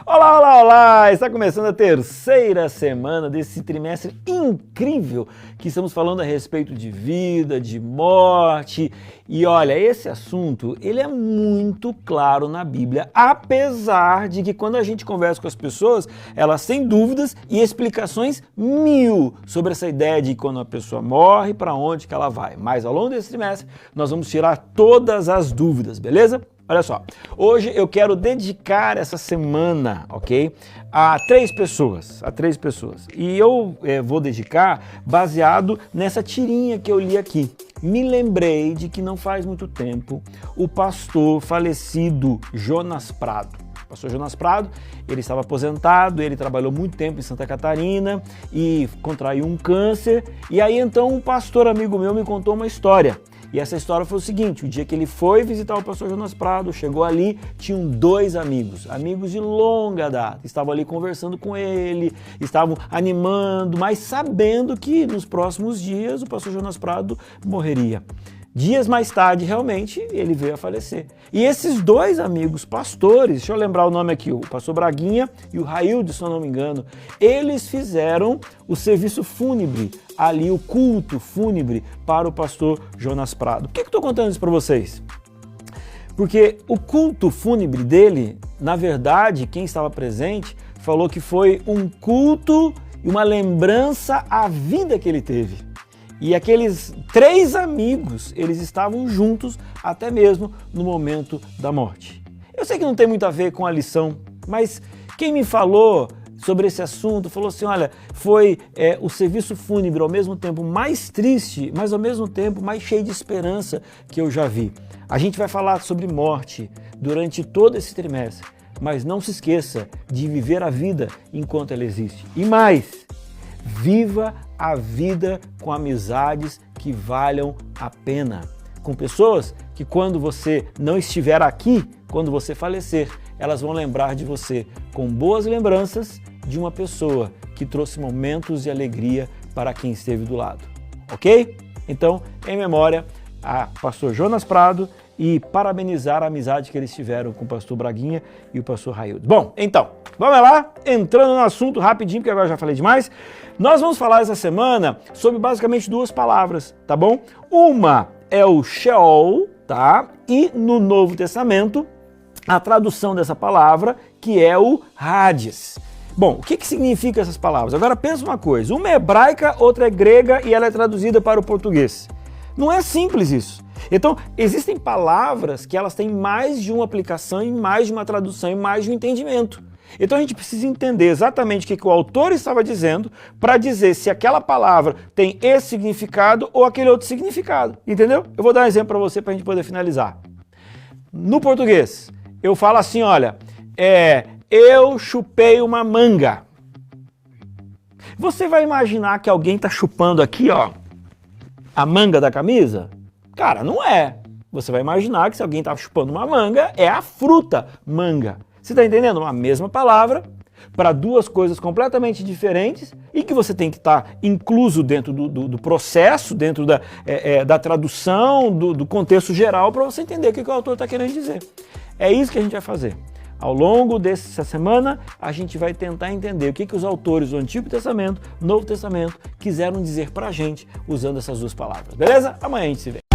Olá, olá, olá! Está começando a terceira semana desse trimestre incrível que estamos falando a respeito de vida, de morte. E olha, esse assunto, ele é muito claro na Bíblia, apesar de que quando a gente conversa com as pessoas, elas têm dúvidas e explicações mil sobre essa ideia de quando a pessoa morre, para onde que ela vai. Mas ao longo desse trimestre, nós vamos tirar todas as dúvidas, beleza? Olha só, hoje eu quero dedicar essa semana, ok, a três pessoas. E eu vou dedicar baseado nessa tirinha que eu li aqui. Me lembrei de que não faz muito tempo o pastor falecido Jonas Prado. O pastor Jonas Prado, ele estava aposentado, ele trabalhou muito tempo em Santa Catarina e contraiu um câncer. E aí então um pastor amigo meu me contou uma história. E essa história foi o seguinte: o dia que ele foi visitar o pastor Jonas Prado, chegou ali, tinham dois amigos de longa data, estavam ali conversando com ele, estavam animando, mas sabendo que nos próximos dias o pastor Jonas Prado morreria. Dias mais tarde, realmente, ele veio a falecer. E esses dois amigos pastores, deixa eu lembrar o nome aqui, o pastor Braguinha e o Raildo, se eu não me engano, eles fizeram o serviço fúnebre, ali o culto fúnebre para o pastor Jonas Prado. Por que eu estou contando isso para vocês? Porque o culto fúnebre dele, na verdade, quem estava presente, falou que foi um culto e uma lembrança à vida que ele teve. E aqueles três amigos, eles estavam juntos até mesmo no momento da morte. Eu sei que não tem muito a ver com a lição, mas quem me falou sobre esse assunto falou assim: olha, foi o serviço fúnebre ao mesmo tempo mais triste, mas ao mesmo tempo mais cheio de esperança que eu já vi. A gente vai falar sobre morte durante todo esse trimestre, mas não se esqueça de viver a vida enquanto ela existe. E mais, viva a vida com amizades que valham a pena. Com pessoas que quando você não estiver aqui, quando você falecer, elas vão lembrar de você com boas lembranças de uma pessoa que trouxe momentos de alegria para quem esteve do lado. Ok? Então, em memória a pastor Jonas Prado e parabenizar a amizade que eles tiveram com o pastor Braguinha e o pastor Raildo. Bom, então, vamos lá, entrando no assunto rapidinho, porque agora já falei demais. Nós vamos falar essa semana sobre basicamente duas palavras, tá bom? Uma é o Sheol, tá? E no Novo Testamento, a tradução dessa palavra, que é o Hades. Bom, o que significa essas palavras? Agora pensa uma coisa, uma é hebraica, outra é grega e ela é traduzida para o português. Não é simples isso. Então, existem palavras que elas têm mais de uma aplicação e mais de uma tradução e mais de um entendimento. Então a gente precisa entender exatamente o que o autor estava dizendo para dizer se aquela palavra tem esse significado ou aquele outro significado, entendeu? Eu vou dar um exemplo para você para a gente poder finalizar. No português, eu falo assim, olha, eu chupei uma manga. Você vai imaginar que alguém está chupando aqui, ó, a manga da camisa? Cara, não é. Você vai imaginar que se alguém está chupando uma manga, é a fruta manga. Você está entendendo? Uma mesma palavra para duas coisas completamente diferentes e que você tem que estar incluso dentro do processo, dentro da tradução, do contexto geral para você entender o que o autor está querendo dizer. É isso que a gente vai fazer. Ao longo dessa semana, a gente vai tentar entender o que os autores do Antigo Testamento, Novo Testamento, quiseram dizer para a gente usando essas duas palavras. Beleza? Amanhã a gente se vê.